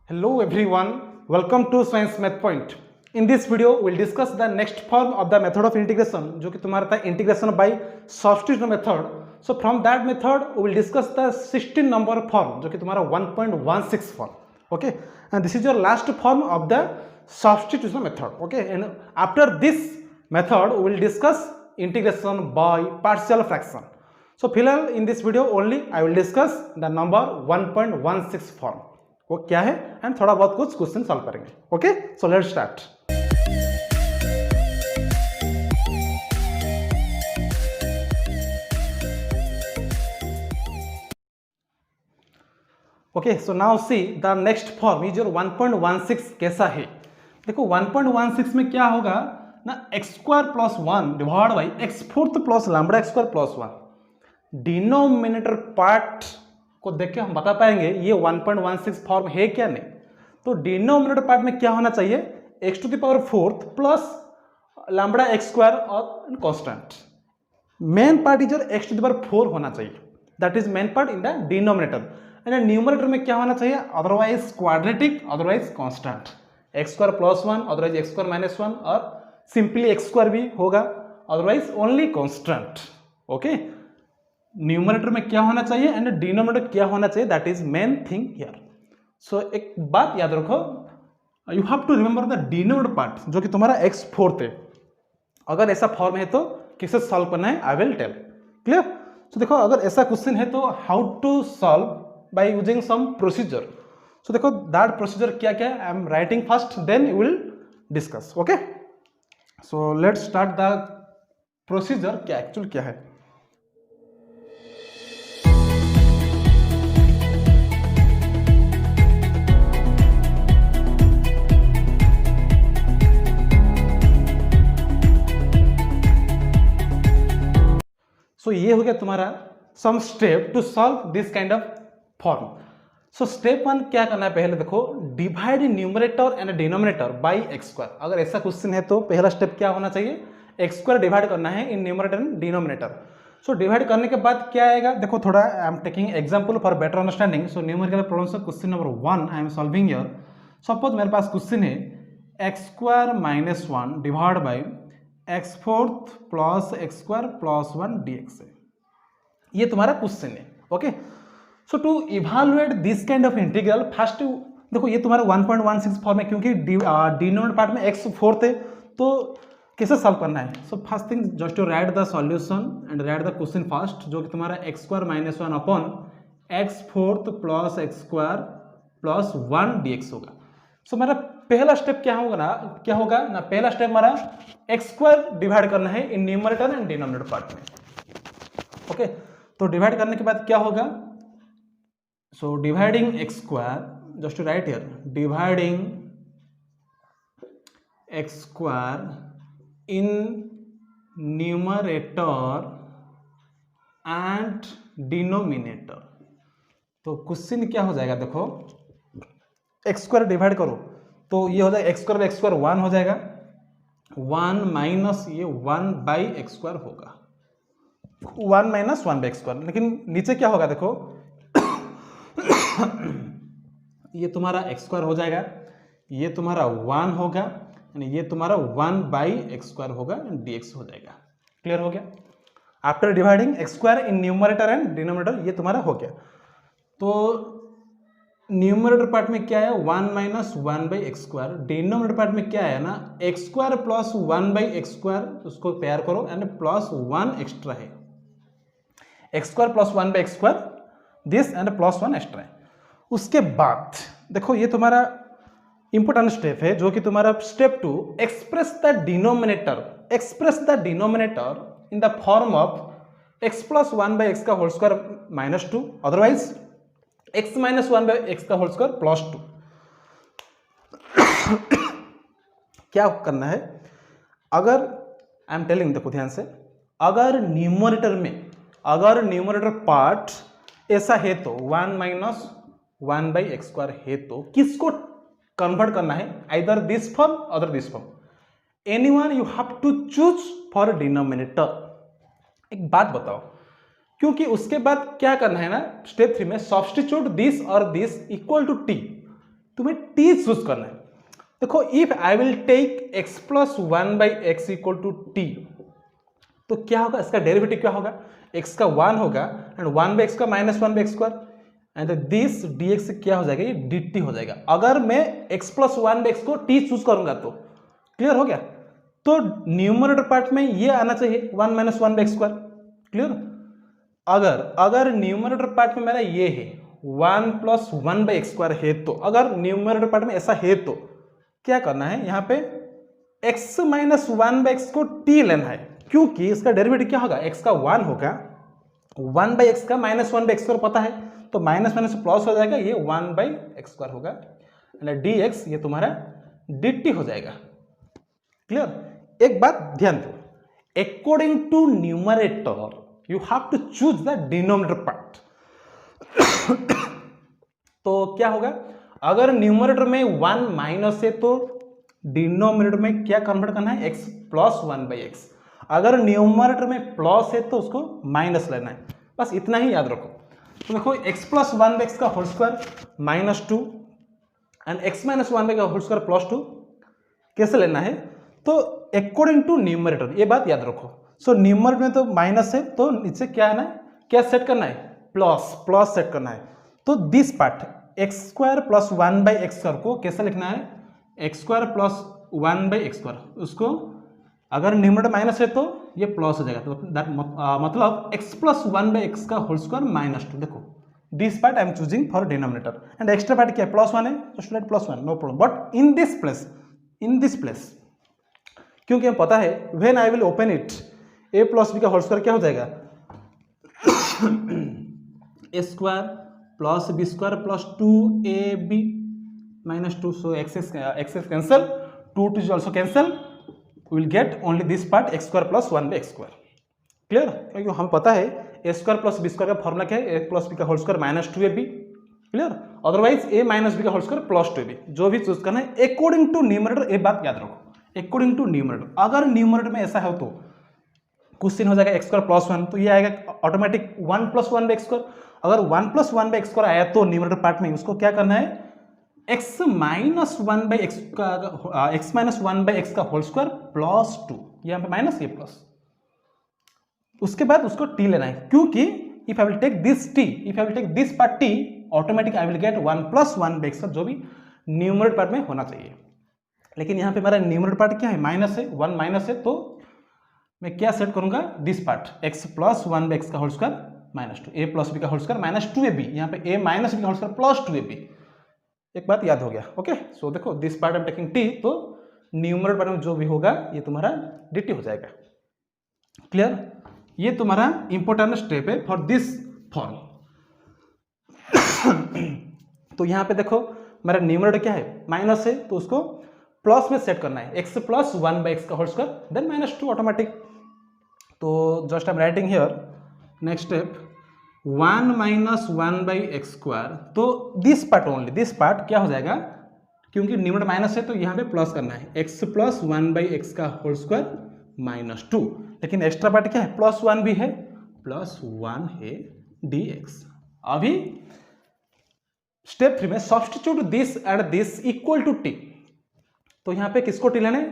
Hello everyone, welcome to Science Math Point. In this video, we'll discuss the next form of the method of integration, जो कि तुम्हारा था integration by substitution method. So from that method, we will discuss the 16 number form, जो कि तुम्हारा 1.16 form. Okay, and this is your last form of the substitution method. Okay, and after this method, we will discuss integration by partial fraction. So फिलहाल in this video only I will discuss the number 1.16 form. वो क्या है and थोड़ा बहुत कुछ question solve करेंगे. Okay, so let's start. Okay, so now see the next form is your 1.16. कैसा है देखो, 1.16 में क्या होगा ना, x square plus 1 divide by x fourth plus lambda x square plus 1. Denominator part को देख के हम बता पाएंगे ये 1.16 फॉर्म है क्या नहीं. तो डिनोमिनेटर पार्ट में क्या होना चाहिए, x to the power fourth plus lambda x square और constant. Main part is x to the power 4 होना चाहिए, that is main part in the denominator. And numerator में क्या होना चाहिए, otherwise quadratic otherwise constant. X square plus 1 otherwise x square minus 1 और simply x square भी होगा, otherwise only constant. Okay, numerator में क्या होना चाहिए एंड डिनोमिनेटर क्या होना चाहिए, that is main thing here. So एक बात याद रखो, you have to remember the denominator part जो कि तुम्हारा एक्स फोर्थ है. अगर ऐसा फॉर्म है तो किसे सॉल्व करना है, I will tell. Clear. So देखो, अगर ऐसा क्वेश्चन है तो how to solve by using some procedure. So देखो दैट प्रोसीजर क्या क्या है, I am writing first then you will discuss. Okay, so let's start the procedure. क्या एक्चुअल क्या है. सो ये हो गया तुम्हारा some step to solve this kind of form. So step 1 क्या करना है, पहले देखो divide numerator and denominator by x square. अगर ऐसा क्वेश्चन है तो पहला स्टेप क्या होना चाहिए, एक्स स्क्वायर डिवाइड करना है in numerator and denominator. So divide करने के बाद क्या आएगा, देखो थोड़ा I am taking example for better understanding. So numerical problem से question number 1 I am solving here. Suppose मेरे पास क्वेश्चन है x square minus 1 divide by x fourth plus x square plus 1 dx है. ये तुम्हारा क्वेश्चन है. Okay, so to evaluate this kind of integral, first देखो ये तुम्हारा 1.16 फॉर्म है क्योंकि डिनोमिनेटर पार्ट में एक्स फोर्थ है, तो कैसे सॉल्व करना है. So first thing just to write the solution and write the question first, जो कि तुम्हारा x square minus 1 upon x fourth plus x square plus 1 dx होगा. सो मेरा पहला स्टेप क्या होगा ना, पहला स्टेप हमारा एक्स स्क्वायर डिवाइड करना है in numerator and denominator part में. ओके, तो डिवाइड करने के बाद क्या होगा, so dividing x square, just to write here, dividing x square in numerator and denominator. तो क्वेश्चन क्या हो जाएगा, देखो एक्स स्क्वायर डिवाइड करो तो ये हो जाएगा एक्स स्क्वायर 1 हो जाएगा, 1 माइनस ये 1 बाई एक्स स्क्वायर होगा, 1 माइनस 1 बाई एक्स स्क्वायर. लेकिन नीचे क्या होगा देखो ये तुम्हारा एक्स स्क्वायर हो जाएगा, ये तुम्हारा 1 होगा, ये तुम्हारा 1 बाई एक्स स्क्वायर होगा एंड dx हो जाएगा. क्लियर हो गया. After dividing x square in numerator and denominator, ये तुम्हारा हो गया. तो न्यूमरेटर पार्ट में क्या है, 1 minus 1 by x square. Denominator part में क्या है ना, x square plus 1 by x square, उसको पेयर करो एंड प्लस 1 एक्स्ट्रा है. X square plus 1 by x square this and plus 1 extra है. उसके बाद देखो ये तुम्हारा इंपॉर्टेंट स्टेप है जो कि तुम्हारा step 2, express the denominator in the form of x plus 1 by x का whole square minus 2, otherwise x minus 1 by x का होल स्क्वायर प्लस 2. क्या करना है, अगर आई एम टेलिंग, देखो ध्यान से, अगर न्यूमरेटर पार्ट ऐसा है तो 1 माइनस 1 बाई एक्स स्क्वायर है तो किसको कन्वर्ट करना है, either this form other this form, anyone you have to choose for denominator. एक बात बताओ, क्योंकि उसके बाद क्या करना है ना, स्टेप 3 में सब्स्टिट्यूट दिस और दिस इक्वल टू टी. तुम्हें टी चूज करना है। देखो if I will take x plus 1/x equal to t, तो क्या होगा, इसका डेरिवेटिव क्या होगा, x का 1 होगा एंड 1/x का -1/x² एंड दिस dx क्या हो जाएगा, ये dt हो जाएगा। अगर मैं x प्लस 1/x को t चूज करूंगा तो क्लियर हो गया। तो न्यूमरेटर पार्ट में ये आना चाहिए 1 - 1/x²। क्लियर। अगर न्यूमरेटर पार्ट में मेरा ये है 1 + 1/x² है, तो अगर न्यूमरेटर पार्ट में ऐसा है तो क्या करना है, यहाँ पे x - 1/x को t लेना है, क्योंकि इसका डेरिवेटिव क्या होगा, x का 1 होगा, 1/x का -1/x² पता है, तो माइनस माइनस प्लस हो जाएगा, ये 1/x² होगा एंड dx ये तुम्हारा dt हो जाएगा। क्लियर। एक बात ध्यान दो, according to numerator you have to choose the denominator part. तो क्या होगा, अगर न्यूमरेटर में 1 माइनस है तो डिनोमिनेटर में क्या कन्वर्ट करना है, x प्लस 1/x। अगर न्यूमरेटर में प्लस है तो उसको माइनस लेना है, बस इतना ही याद रखो। तो देखो x प्लस 1/x का whole square -2 and x minus 1/x का होल स्क्वायर +2 कैसे लेना है, तो अकॉर्डिंग टू न्यूमरेटर, ये बात याद रखो। सो न्यूमरेटर में तो माइनस है, तो नीचे क्या है ना, क्या सेट करना है, प्लस सेट करना है। तो this part x² plus 1/x² को कैसे लिखना है, x² प्लस 1/x², उसको अगर न्यूमरेटर माइनस है तो ये प्लस हो जाएगा, तो मतलब x प्लस 1/x का होल स्क्वायर -2। देखो this part I am choosing for denominator and extra part क्या है, +1 है, तो student +1 no problem, but in this place क्योंकि हमें पता है when I will open it a plus b का होल स्क्वायर क्या हो जाएगा, a² plus b² plus 2ab -2, so x cancel, 2 is also cancel, we will get only this part x² plus 1/x²। Clear. क्योंकि हम पता है a² plus b² का formula क्या है, a प्लस b का whole square -2ab। Clear. Otherwise a minus b का whole square +2ab, जो भी चूज करना है अकॉर्डिंग टू न्यूमरेटर, एक बात याद रखो, अकॉर्डिंग टू न्यूमरेटर। अगर न्यूमरेटर में ऐसा है तो क्वेश्चन हो जाएगा x² प्लस 1, तो ये आएगा ऑटोमेटिक 1 + 1/x²। अगर 1 + 1/x² आया तो न्यूमरेटर पार्ट में उसको क्या करना है, x माइनस 1/x का होल स्क्वायर +2, यहाँ पे माइनस ये प्लस, उसके बाद उसको t लेना है, क्योंकि if I will take this part t, automatic I will get 1 + 1/x², जो भी न्यूमरेटर पार्ट में होना चाहिए। लेकिन यहाँ पे मेरा न्यूमरेटर पार्ट क्या है, माइनस है, 1 माइनस है, तो मैं क्या सेट करूंगा, this part x plus 1/x का whole square -2, a plus b का होल स्क्वायर -2ab, यहाँ पे a माइनस b का होल स्क्वायर +2ab। एक बात याद हो गया। ओके, सो देखो this part I am taking t, तो न्यूमरेटर पार्ट में जो भी होगा ये तुम्हारा dt हो जाएगा। क्लियर। ये तुम्हारा इंपॉर्टेंट स्टेप है फॉर दिस फॉर्म। तो यहाँ पे देखो मेरा न्यूमरेटर क्या है, माइनस है, तो उसको प्लस में सेट करना है, x प्लस 1/x का होल स्क्वायर देन -2 ऑटोमेटिक। तो just I am writing here next step 1 - 1/x²। तो दिस पार्ट क्या हो जाएगा, क्योंकि न्यूमरेटर माइनस है तो यहाँ पे प्लस करना है, x प्लस 1/x का होल स्क्वायर -2, लेकिन एक्स्ट्रा पार्ट क्या है, +1 भी है, +1 है dx। अभी स्टेप 3 में substitute this and this equal to t। तो यहाँ पे किसको t लेना है,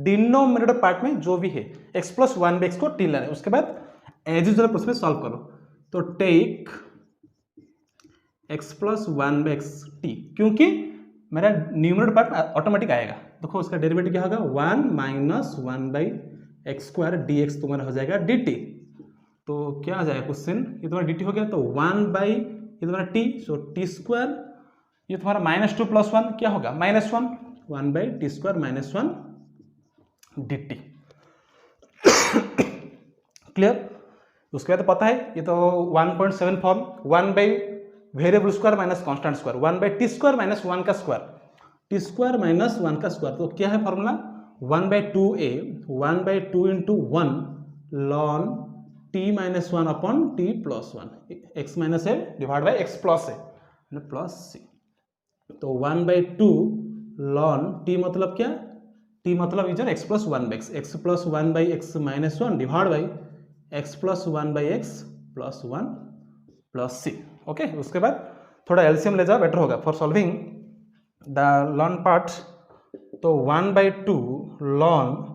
डिनोमिनेटर पार्ट में जो भी है x प्लस 1/x को t लेना है। उसके बाद एज यूजुअल प्रोसेस में सॉल्व करो, तो take x plus 1/x t, क्योंकि मेरा न्यूमरेटर पार्ट ऑटोमेटिक आएगा। देखो उसका डेरिवेटिव क्या होगा, 1 - 1/x² dx तुम्हारा हो जाएगा dt। तो क्या आ जाएगा क्वेश्चन, ये तुम्हारा dt हो गया, तो 1 ये तुम्हारा t, सो t², ये तुम्हारा -2 + 1 क्या होगा, -1, 1/t² -1 dt। क्लियर। उसके बाद तो पता है ये तो 1.7 फॉर्म, 1/वेरिएबल square minus constant square, 1/t² - 1 का स्क्वायर, t² - 1 का स्क्वायर। तो क्या है formula, 1/2a 1/2 × 1 ln t - 1 upon t + 1, x minus है डिवाइड बाय x प्लस है प्लस c। तो 1/2 ln t मतलब क्या, t मतलब इधर x plus 1/x, x plus 1/x minus 1 divide by x plus 1/x plus 1 plus c। Okay, उसके बाद थोड़ा एलसीएम ले जाओ, बेटर होगा for solving the lawn part, तो 1/2 लॉन,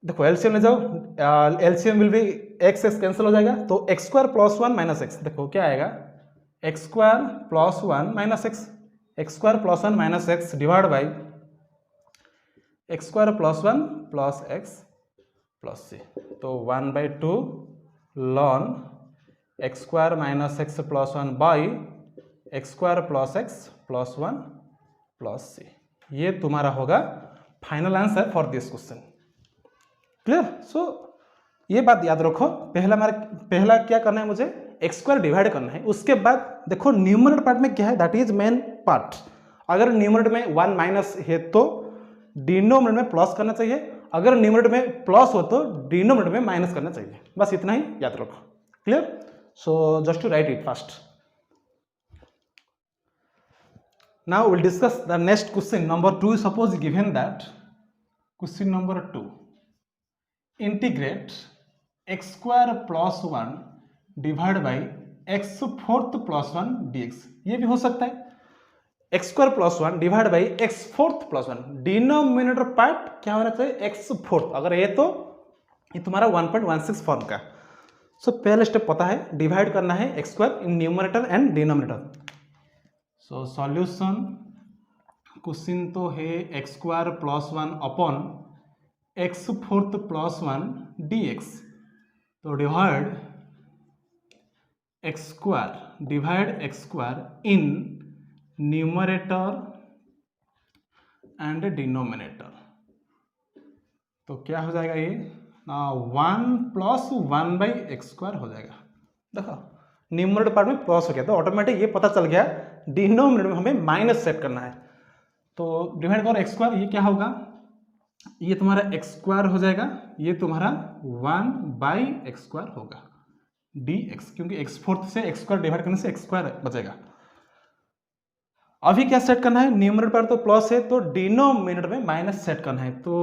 देखो एलसीएम ले जाओ, LCM will be x x cancel हो जाएगा, तो x square plus 1 minus x, देखो क्या आएगा, x square plus 1 minus x, x square plus 1 minus x divide by x square plus 1 plus x plus c, तो 1/2 ln x square minus x plus 1 by x square plus 1 plus c. ये तुम्हारा होगा final answer for this question. Clear? So ये बात याद रखो, पहला क्या करना है, मुझे एक्स स्क्वायर डिवाइड करना है, उसके बाद देखो न्यूमरेटर पार्ट में क्या है, दैट इज मेन पार्ट। अगर न्यूमरेटर में 1 माइनस है तो डिनोमिनेटर में प्लस करना चाहिए, अगर न्यूमरेटर में प्लस हो तो डिनोमिनेटर में माइनस करना चाहिए, बस इतना ही याद रखो। Clear? So just to write it fast. Now we will discuss the next question, number 2. Suppose given that question number 2, integrate x square plus 1 divided by x fourth plus 1 dx। ये भी हो सकता है, x square plus 1 divided by x fourth plus 1, denominator part क्या होना चाहिए, x fourth. अगर ये तो ये तुम्हारा 1.16 फॉर्म का। सो पहले स्टेप पता है, डिवाइड करना है x square in numerator and denominator. So solution, question तो है x square plus 1 upon x fourth plus 1 d x, तो divide x square in numerator and denominator, तो क्या हो जाएगा, ये 1 प्लस 1/x स्क्वायर हो जाएगा। देखो न्यूमरेटर पार्ट में प्लस हो गया तो ऑटोमेटिक ये पता चल गया डिनोमिनेटर में हमें माइनस सेट करना है, तो डिवाइड करो एक्स स्क्वायर, ये क्या होगा, ये तुम्हारा एक्स स्क्वायर हो जाएगा, ये तुम्हारा 1/x स्क्वायर होगा dx, क्योंकि एक्स फोर्थ से एक्स स्क्वायर डिवाइड करने से एक्स स्क्वायर बचेगा। अभी क्या सेट करना है, न्यूमरेटर पर तो प्लस है तो डिनोमिनेटर में माइनस सेट करना है, तो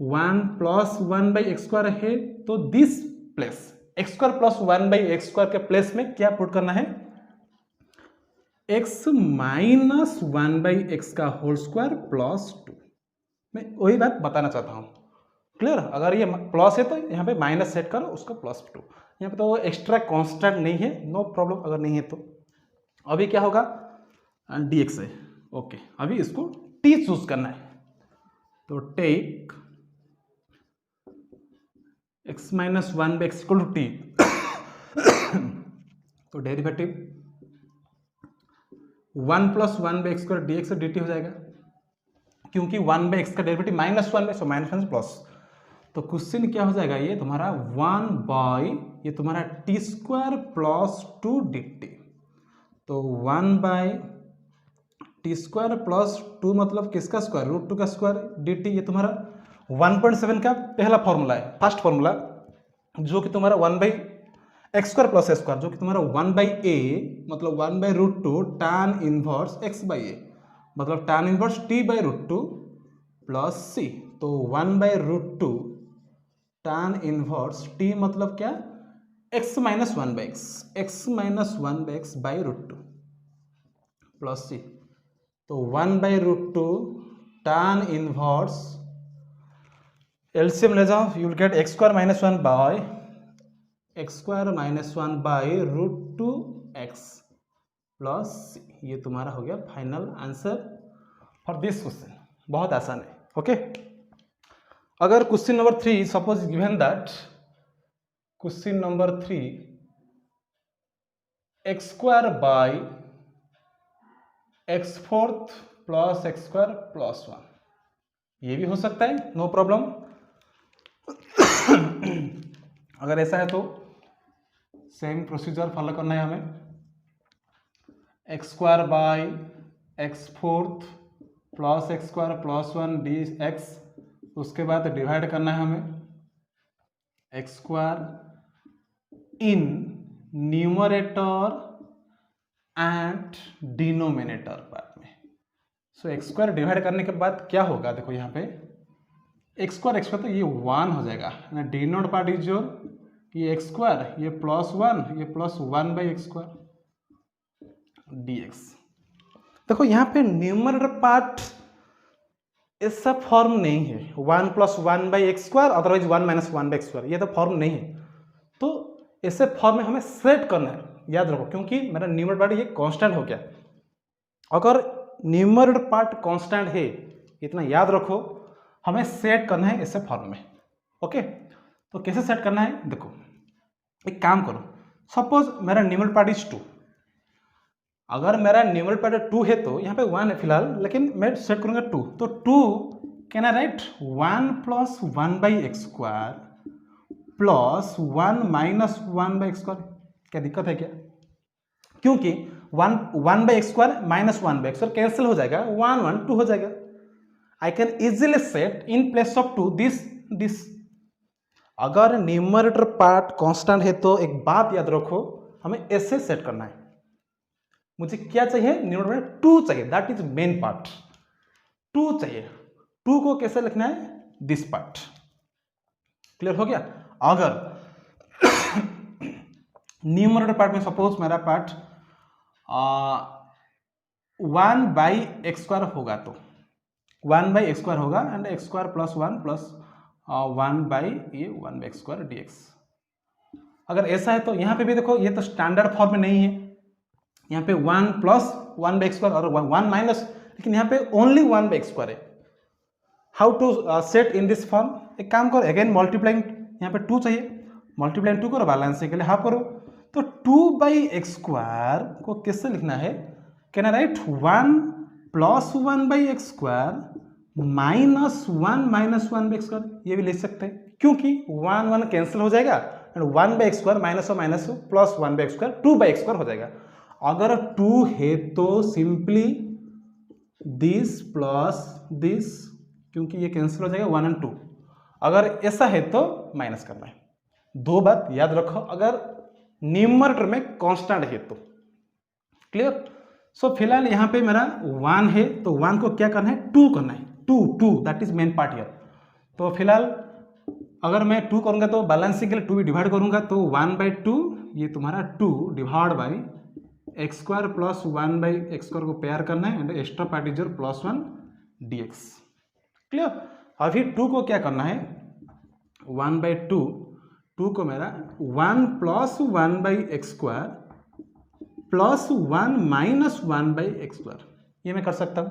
1 प्लस 1/x स्क्वायर है तो this place x square plus 1/x square के प्लेस में क्या पुट करना है, x माइनस 1/x का होल स्क्वायर प्लस 2। मैं वही बात बताना चाहता हूँ। क्लियर? अगर ये प्लस है तो यहाँ पे माइनस सेट करो, उसका प्लस 2। यहाँ पे तो एक्स्ट्रा कांस्टेंट नहीं है, नो प्रॉब्लम अगर नहीं है तो। अभी क्या होगा, dx है, ओके। अभी इसको t चूज करना है, तो take x minus 1/x equal to t, तो derivative 1 plus 1/x square dx से dt हो जाएगा, क्योंकि 1/x का डेरिवेटिव -1 सो -1 प्लस, तो क्वेश्चन क्या हो जाएगा, ये तुम्हारा 1 ये तुम्हारा t स्क्वायर प्लस 2 dt, तो 1/t स्क्वायर प्लस 2 मतलब किसका स्क्वायर, √2 का स्क्वायर dt। ये तुम्हारा 1.7 का पहला फॉर्मूला है, फर्स्ट फॉर्मूला, जो कि तुम्हारा 1/x square plus a square, जो कि तुम्हारा 1/a मतलब 1/√2 tan इनवर्स x/a, मतलब tan inverse t/√2 plus c, तो 1/√2 tan इनवर्स t मतलब क्या, x minus 1/x by √2 plus c, तो 1/√2 tan इनवर्स, एलसीएम ले जाओ, you will get x square minus 1 by √2x plus c। ये तुम्हारा हो गया final answer for this question. बहुत आसान है, ओके। अगर question number 3, suppose given that question number 3 x square by x fourth plus x square plus 1, ये भी हो सकता है, नो प्रॉब्लम। अगर ऐसा है तो सेम प्रोसीजर फॉलो करना है हमें, x square by x fourth plus x square plus 1 dx, उसके बाद डिवाइड करना है हमें x square in numerator and denominator part में। सो एक्स स्क्वायर डिवाइड करने के बाद क्या होगा, देखो यहाँ पे एक्स स्क्वायर तो ये 1 हो जाएगा, डिनोट पार्ट इज योर ये एक्स स्क्वायर, ये प्लस 1, ये प्लस 1/x स्क्वायर dx। देखो यहाँ पे न्यूमरेटर पार्ट ऐसा फॉर्म नहीं है 1 + 1/x², अदरवाइज 1 - 1/x², ये तो फॉर्म नहीं है। तो ऐसे फॉर्म में हमें सेट करना है, याद रखो, क्योंकि मेरा न्यूमरेटर पार्ट ये कांस्टेंट हो गया। अगर न्यूमरेटर पार्ट कांस्टेंट है, इतना याद रखो, हमें सेट करना है ऐसे फॉर्म में। ओके, तो कैसे सेट करना है, देखो एक काम करो, सपोज मेरा न्यूमरेटर पार्ट इज 2। अगर मेरा न्यूमरेटर पार्ट 2 है तो यहाँ पे 1 है फिलहाल, लेकिन मैं सेट करूँगा 2, तो 2 can I right 1 + 1/x² plus 1 - 1/x²। क्या दिक्कत है क्या? क्योंकि 1/x² - 1/x² कैंसिल हो जाएगा, 1 1 2 हो जाएगा। I can easily set in place of 2 this. अगर न्यूमरेटर पार्ट कांस्टेंट है तो एक बात याद रखो, हमें ऐसे सेट करना है। मुझे क्या चाहिए? न्यूमरेटर में 2 चाहिए, दैट इज मेन पार्ट। 2 चाहिए, 2 को कैसे लिखना है? This part. क्लियर हो गया? अगर न्यूमरेटर पार्ट में सपोज मेरा पार्ट 1/x² होगा, तो 1/x² होगा एंड x² + 1 + 1/(1/x²) dx। अगर ऐसा है तो यहाँ पे भी देखो, ये तो स्टैंडर्ड फॉर्म में नहीं है, यहाँ पे 1 + 1/x² और 1 माइनस, लेकिन यहाँ पे ओनली 1/x² है। How to set in this form? एक काम करो, अगेन मल्टीप्लाइंग, यहाँ पे 2 चाहिए, मल्टीप्लाइंग 2 करो, बैलेंसिंग के लिए हाफ करो, तो 2/x² को कैसे लिखना है? Can I right 1 + 1/x² minus 1 - 1/x², ये भी लिख सकते हैं, क्योंकि 1 1 कैंसिल हो जाएगा and 1/x² minus plus 1/x² 2/x² हो जाएगा। अगर 2 है तो सिंपली दिस प्लस दिस, क्योंकि ये कैंसिल हो जाएगा 1 और 2। अगर ऐसा है तो माइनस करना है। 2 बात याद रखो, अगर न्यूमरेटर में कांस्टेंट है तो। क्लियर? सो फिलहाल यहाँ पे मेरा 1 है, तो 1 को क्या करना है? 2 करना है, 2 that is main part here. तो फिलहाल अगर मैं 2 करूंगा तो बैलेंसिंग के लिए 2 भी डिवाइड करूंगा, तो 1/2 ये तुम्हारा 2 डिवाइड बाई x² + 1/x² को पेयर करना है and extra part is +1 dx। Clear? अभी 2 को क्या करना है? 1/2, 2 को मेरा 1 + 1/x² प्लस 1 - 1/x², ये मैं कर सकता हूँ,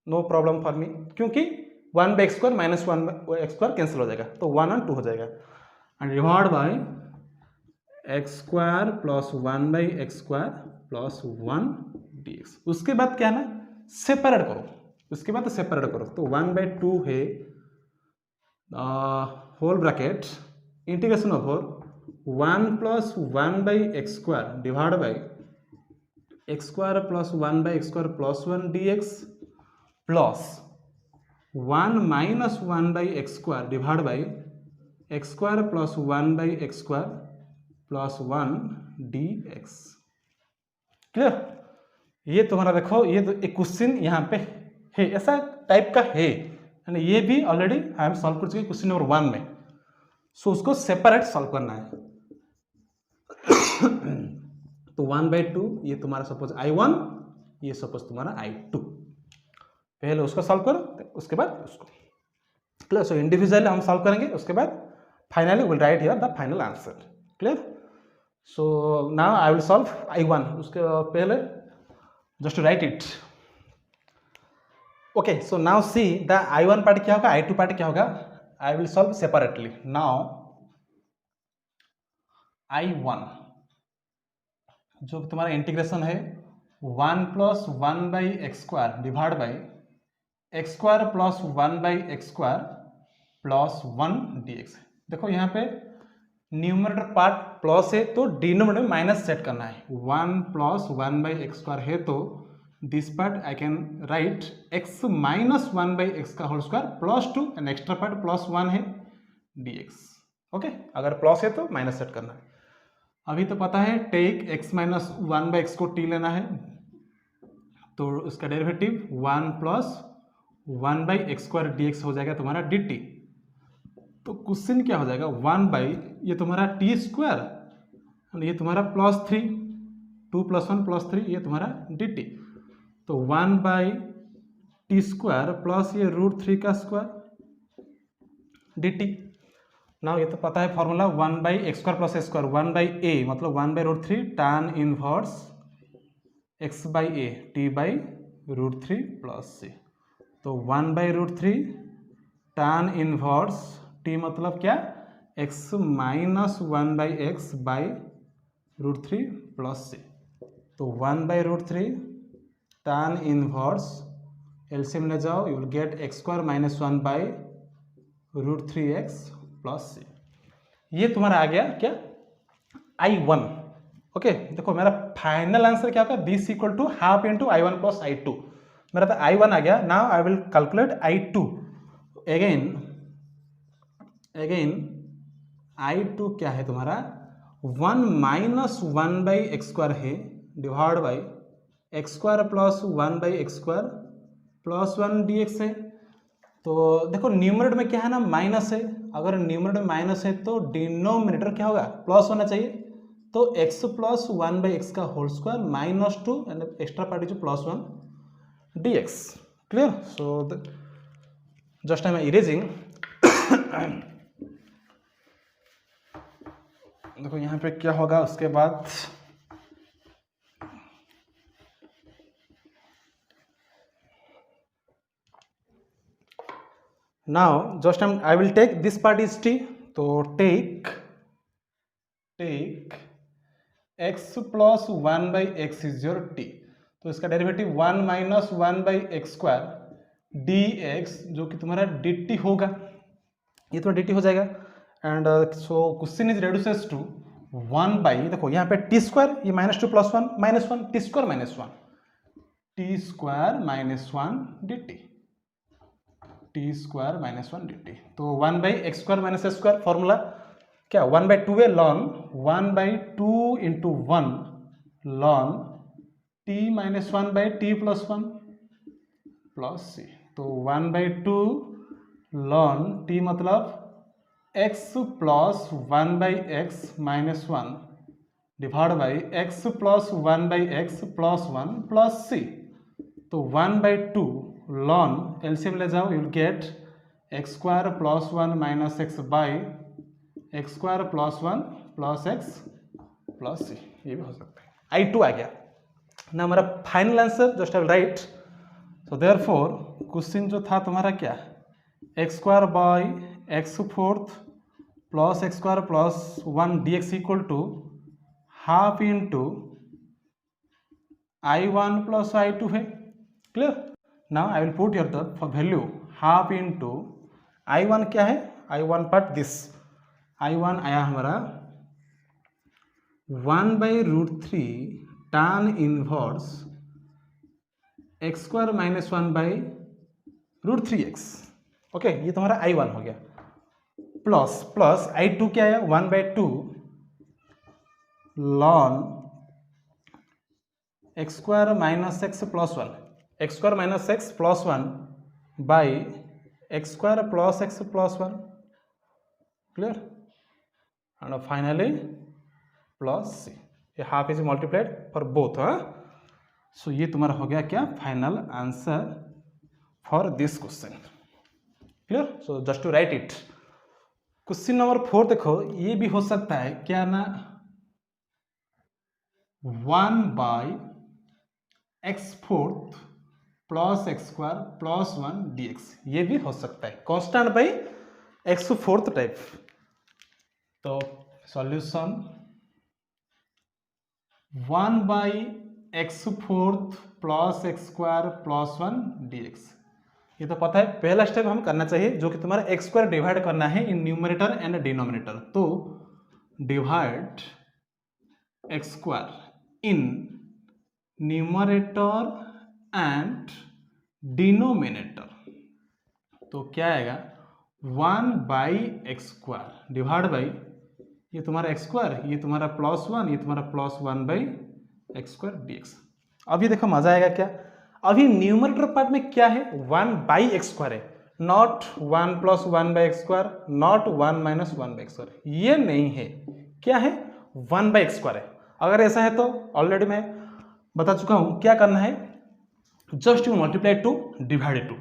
नो प्रॉब्लम फॉर मी, क्योंकि 1/x² माइनस 1/x² कैंसिल हो जाएगा, तो 1 और 2 हो जाएगा and divide by x² + 1/x² plus 1 dx। उसके बाद क्या है ना, सेपरेट करो, उसके बाद सेपरेट करो, तो 1/2 है whole bracket integration over 1 + 1/x² divide by x² + 1/x² plus 1 dx plus 1 - 1/x² divide by x² + 1/x² plus 1 dx। Clear? ये तुम्हारा देखो, ये तो एक क्वेश्चन यहाँ पे है, ऐसा टाइप का है, ये भी ऑलरेडी आई एम सॉल्व कर चुके क्वेश्चन नंबर 1 में। सो उसको सेपरेट सॉल्व करना है। तो 1/2 ये तुम्हारा सपोज I1, ये सपोज तुम्हारा I2। पहले उसको सॉल्व करो, उसके बाद उसको। क्लियर? सो इंडिविजुअली हम सॉल्व करेंगे, उसके बाद finally will write here the final answer. Clear? So now I will solve I1, उसके पहले just to write it. Okay, so now see the I1 part क्या होगा, I2 पार्ट क्या होगा। I will solve separately. Now I1 जो तुम्हारा integration है 1 + 1/x² divide by x² + 1/x² plus 1 dx। देखो यहाँ पे न्यूमरेटर पार्ट प्लस है तो डिनोमिनेटर में माइनस सेट करना है। 1 + 1/x² है तो this part I can write x - 1/x² plus 2 and extra part plus 1 है dx। ओके, अगर प्लस है तो माइनस सेट करना है। अभी तो पता है टेक x - 1/x को t लेना है, तो उसका डेरिवेटिव 1 + 1/x² dx हो जाएगा तुम्हारा dt। तो क्वेश्चन क्या हो जाएगा, 1 ये तुम्हारा t² ये तुम्हारा +3, 2 + 1 + 3 ये तुम्हारा dt। तो 1/t² प्लस ये √3 का स्क्वायर dt। ना ये तो पता है formula 1/x² plus a square 1/a मतलब 1/√3 tan inverse x/a t/√3 plus c। तो 1/√3 tan इनवर्स t मतलब क्या x minus 1/x/√3 plus c। तो 1/√3 tan इनवर्स एलसीएम ले जाओ, you will gate x² minus 1/√3x plus c। ये तुम्हारा आ गया क्या I1। ओके देखो मेरा फाइनल आंसर क्या होगा, this equal to half into I1 plus I2। मेरा तो I1 आ गया। Now I will calculate I2। Again I2 क्या है तुम्हारा 1 माइनस 1/x² है divide by x² plus 1/x² plus 1 dx है। तो देखो न्यूमरेटर में क्या है ना माइनस है, अगर न्यूमरेटर में माइनस है तो डिनोमिनेटर क्या होगा प्लस होना चाहिए। तो x प्लस 1/x का whole square minus 2 and extra part is plus 1 dx। Clear. So just I am erasing. देखो यहाँ पे क्या होगा उसके बाद now just I will take this part is t। तो take x plus 1/x is your t। तो इसका डेरिवेटिव 1 माइनस 1/x² dx जो कि तुम्हारा dt होगा, ये तो dt हो जाएगा। And so question is reduces to 1/, देखो यहाँ पे t², ये -2 plus 1 -1 t² minus 1 dt t² minus 1 dt। तो 1/x² माइनस a² फॉर्मूला क्या 1/2 है ln 1/2 into 1 ln t minus 1/t plus 1 plus c। तो 1/2 ln t मतलब x plus 1/x minus 1 divide by x plus 1/x plus 1 plus c। तो 1/2 ln LCM ले जाओ, you will gate x² plus 1 minus x by x² plus 1 plus x plus c। ये भी हो सकता है। I2 आ गया ना हमारा final answer. Just I will write. So therefore question जो था तुम्हारा क्या x² by x4 plus x² plus 1 dx equal to half into I1 plus I2 है। Clear. Now I will put your the value half into I1 क्या है I1 part this I1 आया हमारा 1/√3 tan inverse x² minus 1/√3x। Okay ये तुम्हारा I1 हो गया। Plus I2 क्या है 1/2 ln x² minus x plus 1 x² minus x plus 1 by x² plus x plus 1। Clear. And finally plus c। ये half is multiplied for both. So ये तुम्हारा हो गया क्या final answer for this question. Clear. So just to write it. Question number 4 देखो ये भी हो सकता है क्या ना 1/x4 plus x² plus 1 dx। ये भी हो सकता है कांस्टेंट बाई x4 टाइप। तो solution 1/x4 plus x² plus 1 dx। ये तो पता है पहला स्टेप हम करना चाहिए जो कि तुम्हारा x² डिवाइड करना है इन न्यूमरेटर एंड डिनोमिनेटर। तो divide x² in numerator and denominator. तो क्या आएगा 1/x² डिवाइड बाई ये तुम्हारा x², ये तुम्हारा प्लस 1, ये तुम्हारा प्लस 1/x² dx। अभी देखो मजा आएगा क्या। अभी न्यूमरेटर पार्ट में क्या है 1/x² है, not 1 plus 1/x², not 1 minus 1/x²। ये नहीं है, क्या है 1/x² है। अगर ऐसा है तो ऑलरेडी मैं बता चुका हूं क्या करना है। Just you multiply 2 divided 2।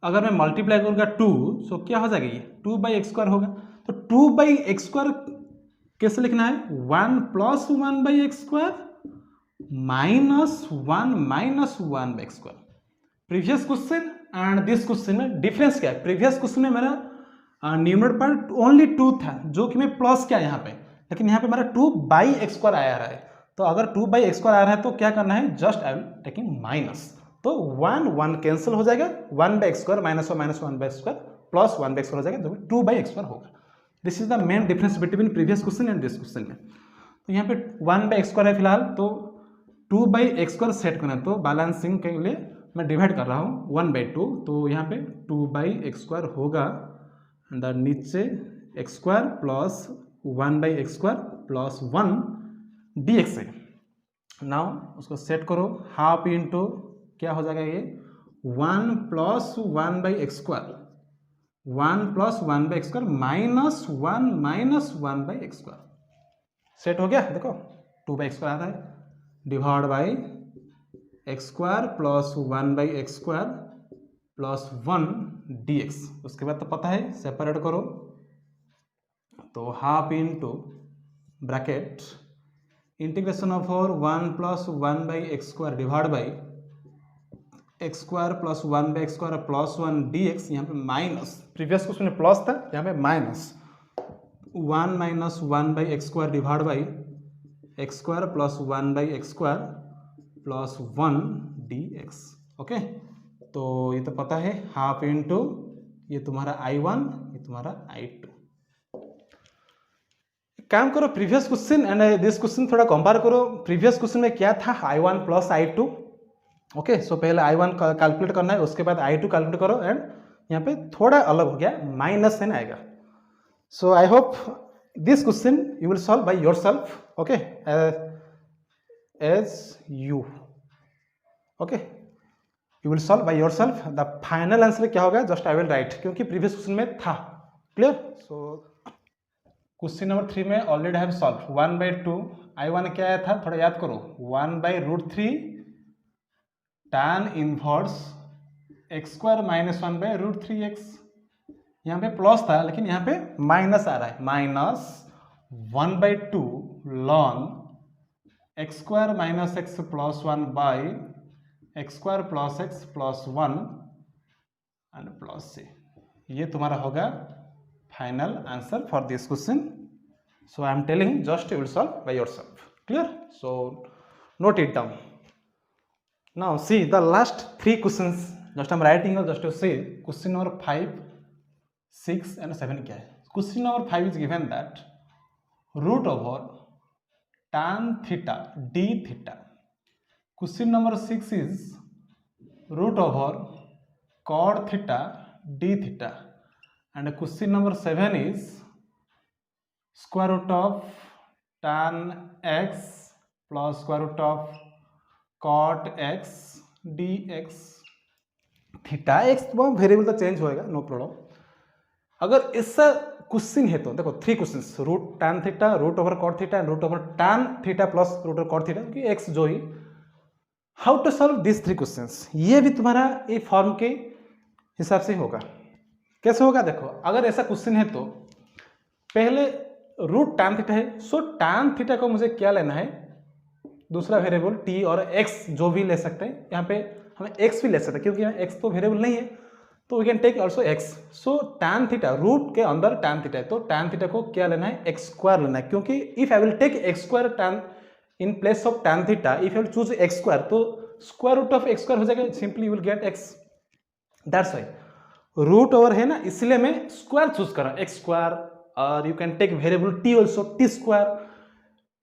अगर मैं मल्टीप्लाई करूँगा 2 सो क्या हो जाएगा, ये 2/x² होगा। तो 2/x² कैसे लिखना है, 1 + 1/x² -1 previous question and this question में डिफरेंस क्या है, प्रीवियस क्वेश्चन में मेरा न्यूमरेटर पार्ट ओनली 2 था जो कि मैं प्लस किया यहाँ पे, लेकिन यहाँ पे मेरा 2/x² आया रहा है। तो अगर 2/x² आ रहा है तो क्या करना है, just I will taking minus, तो 1 कैंसिल हो जाएगा, 1/x² -1 प्लस 1/x² हो जाएगा, जो 2/x² होगा। This is the main difference between previous question and this question में। तो यहाँ पे 1/x² है फिलहाल, तो 2/x² सेट करना है, तो बैलेंसिंग के लिए मैं डिवाइड कर रहा हूँ 1/2, तो यहाँ पे 2/x² होगा, नीचे x² plus 1/x² plus 1 dx है। नाउ उसको सेट करो, हाफ इंटू क्या हो जाएगा ये 1 + 1/x², 1 + 1/x² -1 सेट हो गया। देखो 2/x² आता है, divide by x² plus 1/x² plus 1 dx। उसके बाद तो पता है सेपरेट करो, तो half into bracket integration of 1 + 1/x² divide by x² plus 1/x² plus 1 dx। यहाँ पे माइनस, प्रीवियस क्वेश्चन में प्लस था, यहाँ पे minus 1 - 1/x² divide by x² plus 1/x² plus 1 dx। Okay, तो ये तो पता है, हाफ इंटू ये तुम्हारा I1, ये तुम्हारा I2। काम करो previous question and this question थोड़ा कंपेयर करो। प्रीवियस क्वेश्चन में क्या था, I1 प्लस I2। ओके, सो पहले I1 कैलकुलेट करना है, उसके बाद I2 कैलकुलेट करो, एंड यहाँ पे थोड़ा अलग हो गया, माइनस है ना आएगा। So I hope this question you will solve by yourself, okay, as you, okay, you will solve by yourself. The final answer क्या होगा, जस्ट आई विल राइट, क्योंकि प्रीवियस क्वेश्चन में था। क्लियर? सो क्वेश्चन नंबर 3 में already have solve 1/2। I1 क्या आया था, थोड़ा याद करो, 1/√3 tan इनवर्स x² - 1/√3x। यहाँ पे प्लस था, लेकिन यहाँ पे माइनस आ रहा है, minus 1/2 ln x² - x plus 1 by x² plus x plus 1 and plus c। ये तुम्हारा होगा final answer for this question. So I am telling, just you will solve by yourself. Clear? So note it down. Now see the last 3 questions, just I'm writing here just to see question number 5, 6 and 7 क्या है। Question number 5 is given that root over tan theta d theta. Question number 6 is root over cot theta d theta, and question number 7 is square root of tan x plus square root of cot x dx। Theta x तो variable तो change होएगा, no problem. अगर ऐसा question है तो देखो 3 questions, root tan theta, root over cot theta and root over tan theta plus root over cot theta कि x जो ही, how to solve this 3 questions. ये भी तुम्हारा ये फॉर्म के हिसाब से होगा। कैसे होगा देखो, अगर ऐसा क्वेश्चन है तो पहले रूट tan थीटा है, सो tan थीटा को मुझे क्या लेना है, दूसरा वेरिएबल t और x जो भी ले सकते हैं। यहाँ पे हमें x भी ले सकते हैं, क्योंकि यहाँ x तो वेरिएबल नहीं है, तो we can take also x। So tan theta, root के अंदर tan थीटा है, तो tan थीटा को क्या लेना है, x² लेना है, क्योंकि if I will take x² tan in place of tan theta, if I will choose x², तो स्क्वायर रूट ऑफ x² हो जाएगा, simply you will get x। That's why root over है ना, इसलिए मैं स्क्वायर चूज कर रहा हूँ, x², और you can take variable t also, t²।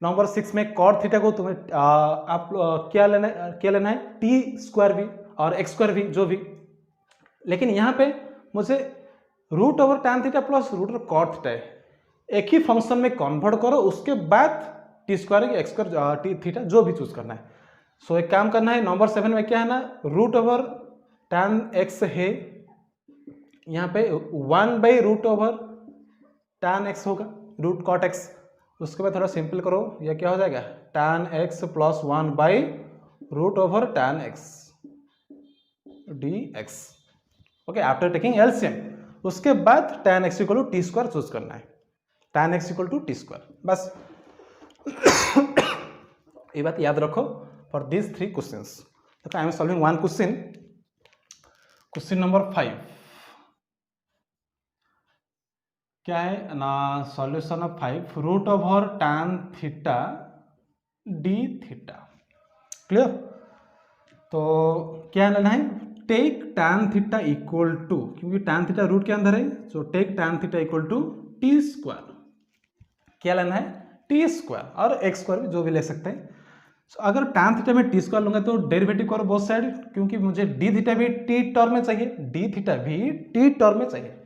Number 6 में कॉट थीटा को तुम्हें आप क्या लेना है, t² भी और x² भी, जो भी। लेकिन यहाँ पे मुझे root over tan theta plus root over cot theta है, एक ही फंक्शन में कन्वर्ट करो, उसके बाद t² x² t थीटा जो भी चूज करना है। सो एक काम करना है, नंबर 7 में क्या है ना, रूट ओवर tan x है, यहाँ पे 1/रूट ओवर tan x होगा, रूट कॉट x। उसके बाद थोड़ा सिंपल करो, यह क्या हो जाएगा, tan x प्लस 1/रूट over tan x। dx। Okay, after taking LCM उसके बाद tan x equal to t square choose करना है, tan x equal to t square, बस ये बात याद रखो फॉर दिस 3 क्वेश्चंस। देखो I am solving one question number 5 क्या है ना, solution of 5 root over tan theta d theta. Clear? तो क्या लेना है, take tan theta equal to, क्योंकि tan थीटा रूट के अंदर है, so take tan theta equal to t square. क्या लेना है, टी स्क्वायर, और एक्स स्क्वायर भी जो भी ले सकते हैं। so, अगर tan थीटा में टी स्क्वायर लूंगा तो डेरिवेटिव करो बोथ साइड, क्योंकि मुझे डी थीटा भी टी टर्म में चाहिए, डी थीटा भी टी टर्म में चाहिए।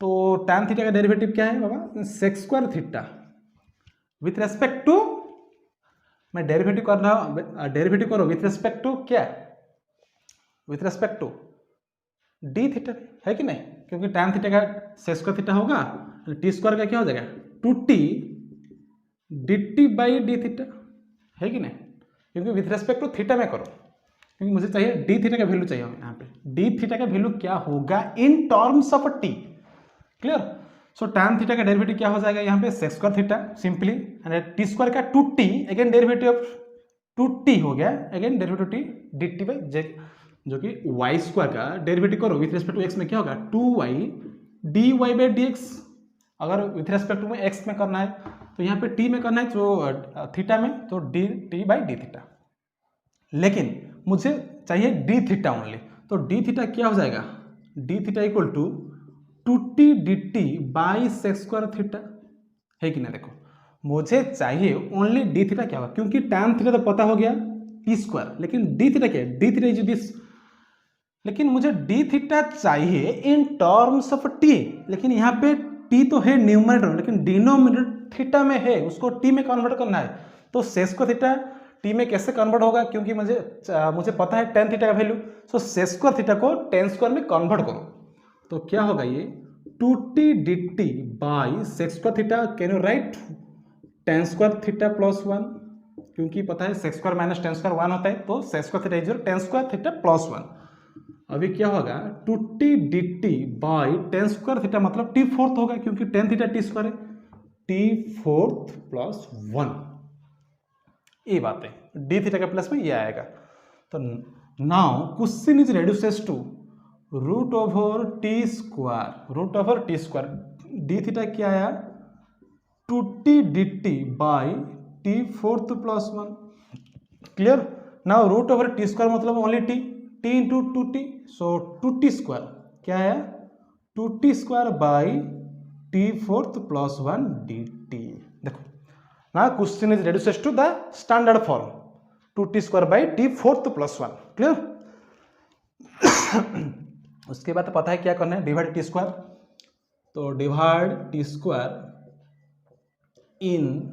तो tan थीटा का डेरिवेटिव क्या है बाबा, sec square theta with respect to, मैं डेरिवेटिव कर रहा हूं, डेरिवेटिव करो विथ रेस्पेक्ट टू क्या, with respect to d theta, है कि नहीं, क्योंकि tan थीटा का सेक स्क्वायर थीटा होगा, टी स्क्वायर का क्या हो जाएगा 2t d t by d theta, है कि नहीं, क्योंकि विथ रेस्पेक्ट टू थीटा में करो, क्योंकि मुझे चाहिए डी थीटा का वैल्यू चाहिए यहाँ पे, डी थीटा का वैल्यू क्या होगा in terms of t. Clear? So tan theta का डेरिवेटिव क्या हो जाएगा यहाँ पे sec square theta simply, and t square का 2t again derivative of 2t हो गया, again derivative t d t by j, जो कि वाई स्क्वायर का डेरिवेटिव करो विथ रेस्पेक्ट टू एक्स में क्या होगा 2y d y by d x. अगर विथ रेस्पेक्ट टू में एक्स में करना है तो यहाँ पे टी में करना है, तो थीटा में तो d t by d theta, लेकिन मुझे चाहिए डी थीटा ओनली, तो डी थीटा क्या हो जाएगा, d theta equal to 2t d t by sec square theta, है कि नहीं। देखो मुझे चाहिए ओनली डी थीटा क्या होगा, क्योंकि tan थीटा तो पता हो गया टी स्क्वायर, लेकिन डी थीटा क्या है, डी थीटा इज दिस, लेकिन मुझे डी थीटा चाहिए इन टर्म्स ऑफ टी, लेकिन यहाँ पे टी तो है न्यूमरेटर में, लेकिन डिनोमिनेटर थीटा में है, उसको टी में कन्वर्ट करना है। तो सेक स्क्वायर थीटा टी में कैसे कन्वर्ट होगा, क्योंकि मुझे पता है tan थीटा का value, so sec square theta को tan स्क्वायर में कन्वर्ट करो, तो क्या होगा ये 2t d t by sec square theta, can you write tan square theta plus 1, क्योंकि पता है sec square minus tan square 1 होता है, तो sec square theta is tan square theta plus 1। अभी क्या होगा 2t d t by tan square theta, मतलब t फोर्थ होगा, क्योंकि tan थीटा t स्क्वायर है, t फोर्थ प्लस 1, ये बात है, डी थीटा के प्लस में ये आएगा। तो now question is reduces to root over t square, root over t square, d theta क्या आया 2t d t by t fourth plus 1। Clear? Now root over t square मतलब only t, t into 2t, so 2t square क्या आया 2t square by t fourth plus 1 d t. देखो ना question is reduces to the standard form 2t square by t fourth plus 1। Clear? उसके बाद पता है क्या करना है, डिवाइड टी स्क्वायर, तो divide T square in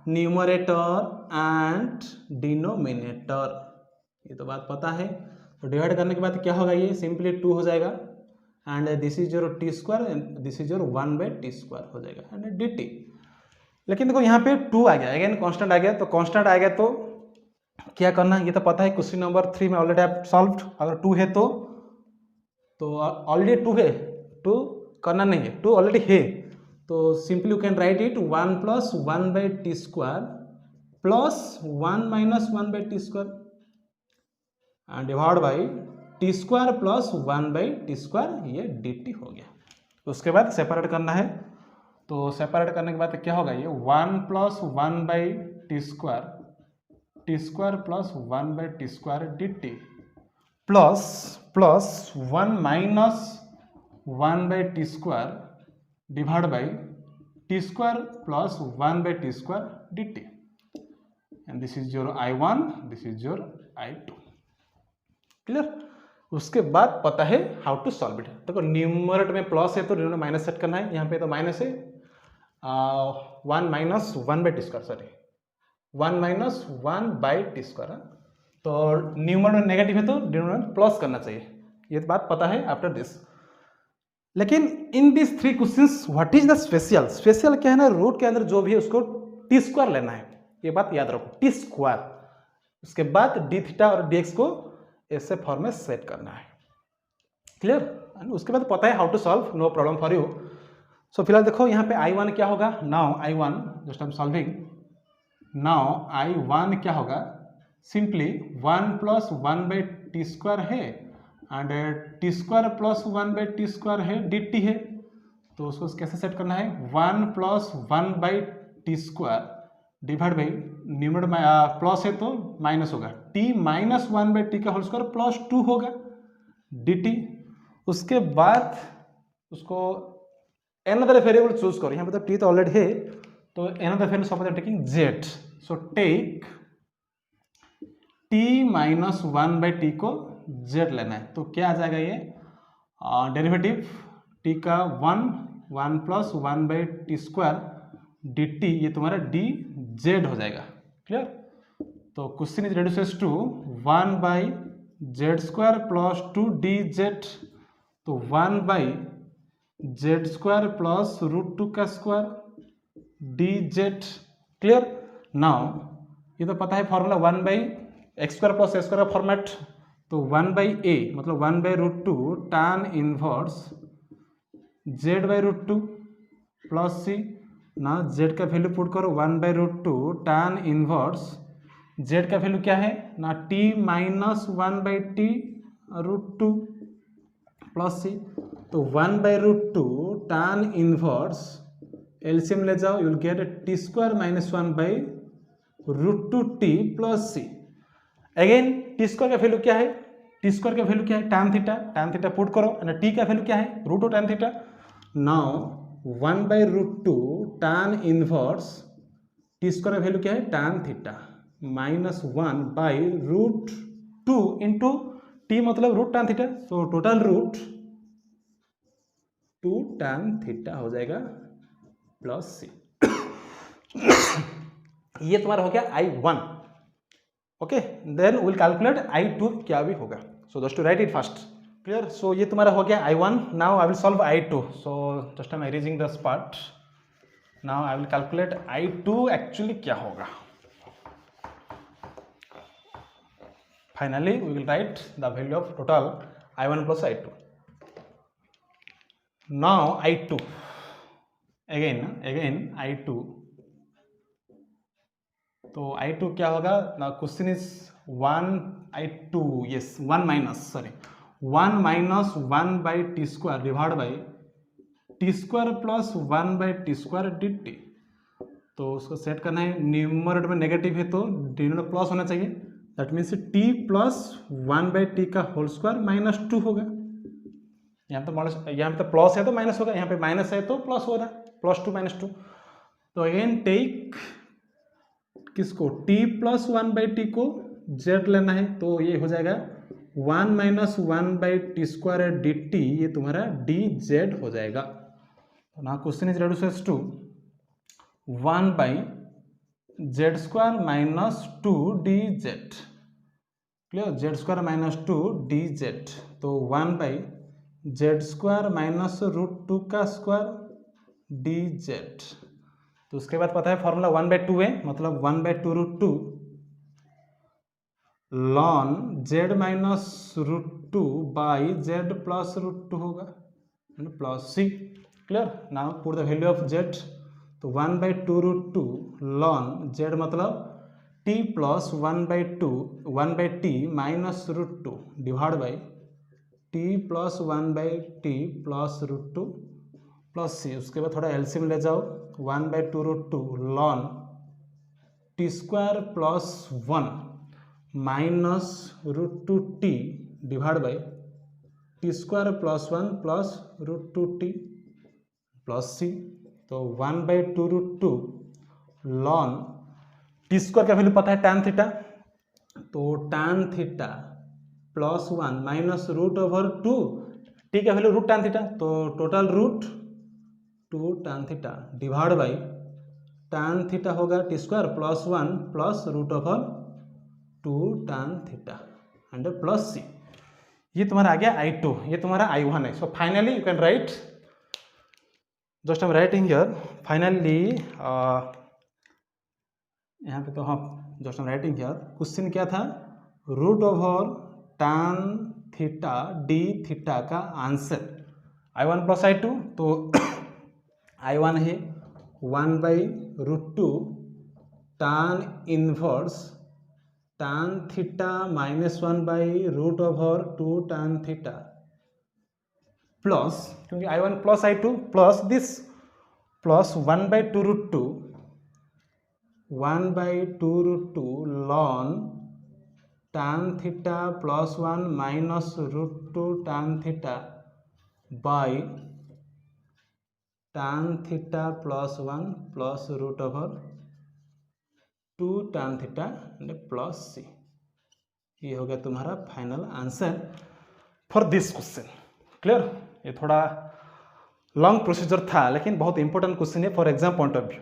numerator and denominator, ये तो बात पता है। तो डिवाइड करने के बाद क्या होगा, ये सिंपली 2 हो जाएगा, and this is your T square and this is your 1 by T square हो जाएगा, एंड डी टी। लेकिन देखो यहाँ पे 2 आ गया, अगेन कांस्टेंट आ गया, तो कांस्टेंट आ गया तो क्या करना है, ये तो पता है, क्वेश्चन नंबर 3 में ऑलरेडी आप सॉल्व, अगर 2 है तो ऑलरेडी 2 है, 2 करना नहीं है, 2 ऑलरेडी है, तो simply you can write it 1 plus 1 by T square plus 1 minus 1 by T square and divide by T square plus 1 by T square, ये डी टी हो गया। उसके बाद सेपरेट करना है, तो सेपरेट करने के बाद क्या होगा, ये 1 plus 1 by T square plus 1 by T square D T plus 1 minus 1 by T square divide by T square plus 1 by T square D T, and this is your I1, this is your I2। Clear? उसके बाद पता है how to solve it. देखो numerator में plus है तो denominator minus set करना है, यहाँ पे तो माइनस है, 1 minus 1 by T square, sorry 1 minus 1 by T square, तो न्यूमरेटर नेगेटिव है तो डिनोमिनेटर प्लस करना चाहिए, ये बात पता है आफ्टर दिस। लेकिन in this 3 questions what is the special, special क्या है ना, रूट के अंदर जो भी है उसको टी स्क्वायर लेना है, ये बात याद रखो, टी स्क्वायर। उसके बाद डी थीटा और डी एक्स को ऐसे फॉर्म में सेट करना है। क्लियर? उसके बाद पता है how to solve, no problem for you. So फिलहाल देखो यहाँ पे I1 क्या होगा, now I1 just I am solving, now I1 क्या होगा, सिंपली 1 प्लस 1/t² है एंड t² प्लस 1/t² है, dt है, तो उसको कैसे सेट करना है, 1 plus 1/t² divide by numerator में प्लस है तो माइनस होगा, t माइनस 1/t का होल स्क्वायर प्लस 2 होगा dt। उसके बाद उसको another वेरिएबल चूज करो, यहाँ पे तो t तो ऑलरेडी है, तो another variable suppose taking z, so take t minus 1/t को z लेना है, तो क्या आ जाएगा ये डेरिवेटिव t का 1 प्लस 1/t² dt, ये तुम्हारा dz हो जाएगा। क्लियर? तो question is reduces to 1/z² plus 2 dz, तो 1/z² प्लस √2 का स्क्वायर dz। क्लियर? नाउ ये तो पता है फॉर्मूला 1/x² प्लस a² का फॉर्मेट, तो 1/a मतलब 1/√2 tan inverse z/√2 plus c, ना z का वैल्यू पुट करो 1/√2 tan इनवर्स z का वैल्यू क्या है ना, t minus 1/t√2 plus c, तो 1/√2 tan इनवर्स एलसीएम ले जाओ, you will gate t² minus 1/√2t plus c। Again t² का वैल्यू क्या है, t² का वैल्यू क्या है, tan थीटा पुट करो, एंड t का वैल्यू क्या है, √tan theta. Now 1/√2 tan inverse t² का वैल्यू क्या है, tan theta minus 1/√2 into t मतलब √tan थीटा, तो टोटल √2 tan थीटा हो जाएगा प्लस c। ये तुम्हारा हो गया I1। Okay, then will calculate I2 क्या भी होगा, so just to write it fast. Clear? So ये तुम्हारा हो गया I1, now I will solve I2, so just I am arranging this part, now I will calculate I2 actually क्या होगा। Finally we will write the value of total I1 plus I2। Now I2 again I2, तो I2 क्या होगा ना, question is 1 minus 1/t² divide by t² plus 1/t² dt, तो उसको set करना है, न्यूमरेटर में नेगेटिव है तो डिनोमिनेटर प्लस होना चाहिए, that means t plus 1/t का होल स्क्वायर माइनस 2 होगा। यहाँ पे प्लस है तो माइनस होगा, यहाँ पे माइनस है तो प्लस हो रहा है, +2 -2। तो अगेन टेक किसको, t प्लस 1/t को z लेना है, तो ये हो जाएगा 1 माइनस 1/t² dt, ये तुम्हारा dz हो जाएगा। तो ना question is reduces to 1/z² minus 2 dz। Clear? z² minus 2 dz, तो 1/z² माइनस √2 का स्क्वायर dz। तो उसके बाद पता है फॉर्मूला 1/2 है, मतलब 1/2√2 ln z minus √2 by z plus √2 होगा plus c। Clear? Now put the value of z, तो 1/2√2 ln z मतलब t plus 1/t minus √2 divide by t plus 1/t plus √2 plus c। उसके बाद थोड़ा एलसीएम ले जाओ, 1/2√2 ln t² plus 1 minus √2t divide by t² plus 1 plus √2t plus c। तो 1/2√2 ln t² का value पता है tan थीटा, तो tan theta plus 1 minus √2, t का वैल्यू √tan थीटा, तो total √2 tan theta divide by tan theta होगा t² plus 1 plus √2 tan theta and plus c। ये तुम्हारा आ गया I2, ये तुम्हारा I1 है। So finally you can write, just I am writing here, finally यहाँ पे तो हाँ just I am writing here, question क्या था, √2 tan थीटा d थीटा का आंसर I1 प्लस I2, तो I1 है 1/√2 tan inverse tan theta -1/√2 tan theta plus, क्योंकि I1 plus I2 plus this plus 1/2√2 ln tan theta plus 1 -√2 tan theta by tan theta plus 1 plus √2 tan theta plus c। ये हो गया तुम्हारा final answer for this question. Clear? ये थोड़ा long procedure था लेकिन बहुत इंपॉर्टेंट क्वेश्चन है for exam point of view.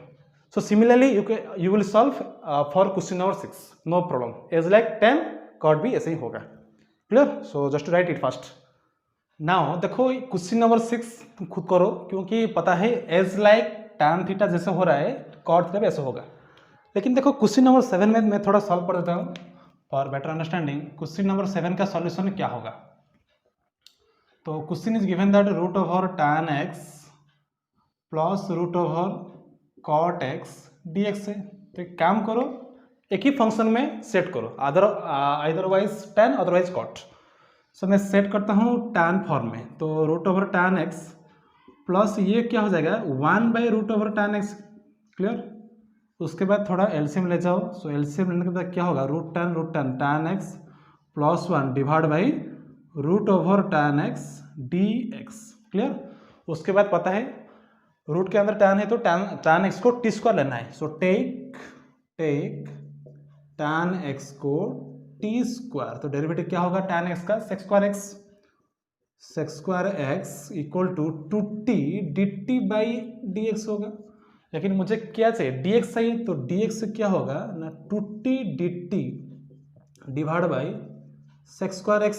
So similarly you will solve for question number 6, no problem. As like 10 chord भी ऐसे ही होगा। Clear? So just to write it first. Now देखो क्वेश्चन नंबर 6 तुम खुद करो, क्योंकि पता है एज लाइक tan थीटा जैसे हो रहा है कॉर्ड थीटा भी ऐसे होगा। लेकिन देखो क्वेश्चन नंबर 7 में मैं थोड़ा सॉल्व कर देता हूँ for better understanding. Question number 7 का सॉल्यूशन क्या होगा? तो question is given that √tan x plus √cot x dx है। तो एक काम करो, एक ही फंक्शन में सेट करो, अदरवाइज tan अदरवाइज cot। सो मैं सेट करता हूँ tan फॉर्म में, तो √tan x प्लस ये क्या हो जाएगा 1/√tan x। क्लियर? उसके बाद थोड़ा एलसीएम ले जाओ। सो एलसीएम लेने के बाद क्या होगा √tan tan x plus 1 divide by √tan x dx। Clear? उसके बाद पता है रूट के अंदर tan है तो tan x को t² लेना है। सो टेक tan x को t², तो डेरिवेटिव क्या होगा tan x का sec² x equal to 2t dt by dx होगा। लेकिन मुझे क्या चाहिए dx चाहिए, तो dx क्या होगा ना 2t dt divide by sec² x।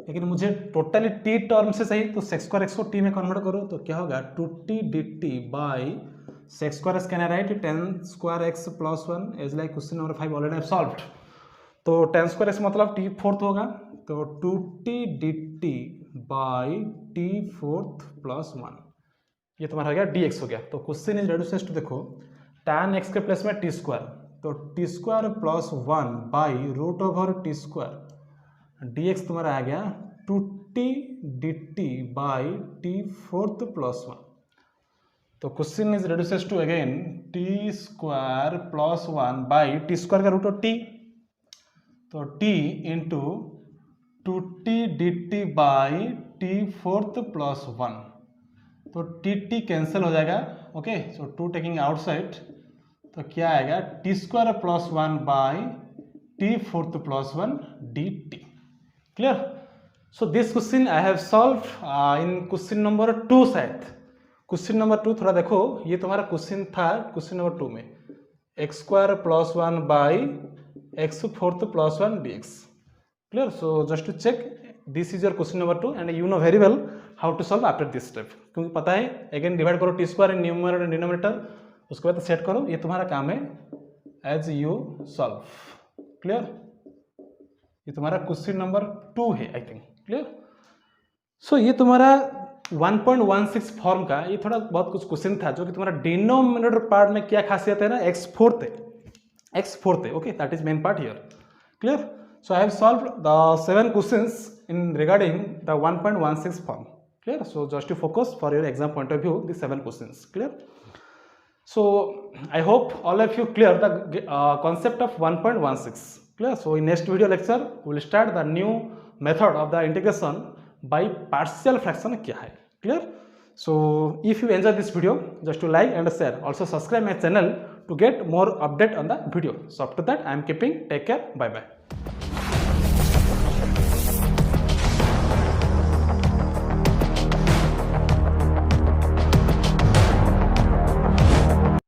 लेकिन मुझे टोटली t टर्म से चाहिए, तो sec² x को t में कन्वर्ट करो तो क्या होगा 2t dt by sec² x can I write tan² x plus 1 as like question number 5 already I have solved. तो tan² x मतलब t4 होगा, तो 2t dt by t4 plus 1, ये तुम्हारा हो गया dx हो गया। तो क्वेश्चन इज रेड्यूस टू देखो tan x के प्लेस में t², तो t² plus 1 by √t², dx तुम्हारा आ गया 2t dt by t4 plus 1। तो question is reduces to again t² plus 1 by t² का √t, तो t into 2t dt by t4 plus 1, तो tt cancel हो जाएगा। ओके, सो 2 taking outside, तो क्या आएगा t² plus 1 by t4 plus 1 dt। Clear? So this question I have solve in question number 2 शायद। Question number 2 थोड़ा देखो, ये तुम्हारा क्वेश्चन था क्वेश्चन नंबर 2 में x² plus 1 by x4 plus 1 dx। Clear? So just to check this is your question number 2 and you know very well how to solve after this step, क्योंकि पता है again divide करो t² in numerator and denominator, उसके बाद set करो, ये तुम्हारा काम है एज यू सॉल्व। क्लियर? ये तुम्हारा क्वेश्चन नंबर 2 है आई थिंक। क्लियर? सो ये तुम्हारा 1.16 फॉर्म का ये थोड़ा बहुत कुछ क्वेश्चन था, जो कि तुम्हारा डिनोमिनेटर पार्ट में क्या खासियत है ना x4 है। Okay, that is main part here. Clear? So I have solved the 7 questions in regarding the 1.16 form. Clear? So just to focus for your exam point of view the 7 questions. Clear? So I hope all of you clear the concept of 1.16. Clear? So in next video lecture we will start the new method of the integration by partial fraction क्या है। Clear? So if you enjoy this video, just to like and share. Also subscribe my channel to get more update on the video. So after that I am keeping. Take care. Bye bye.